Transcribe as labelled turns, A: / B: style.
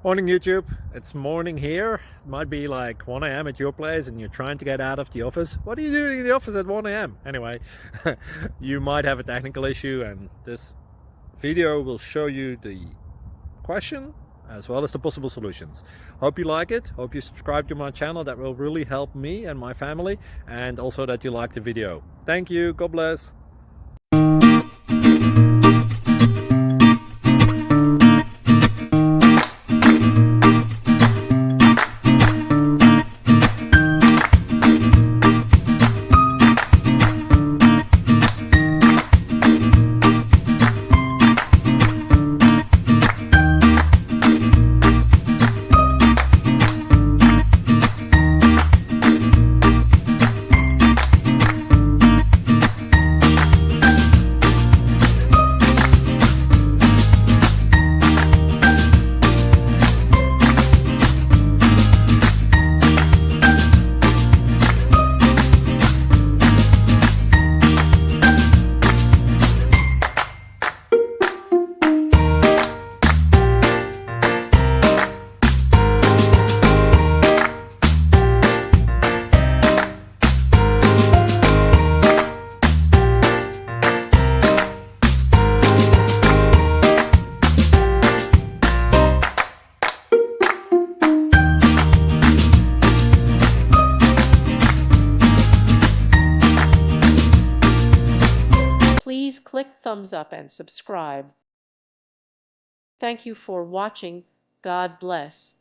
A: Morning YouTube, it's morning here. It might be like 1 a.m. at your place and you're trying to get out of the office. What are you doing in the office at 1 a.m.? Anyway, you might have a technical issue and this video will show you the question as well as the possible solutions. Hope you like it, hope you subscribe to my channel. That will really help me and my family, and also that you like the video. Thank you, God bless.
B: Please click thumbs up and subscribe. Thank you for watching. God bless.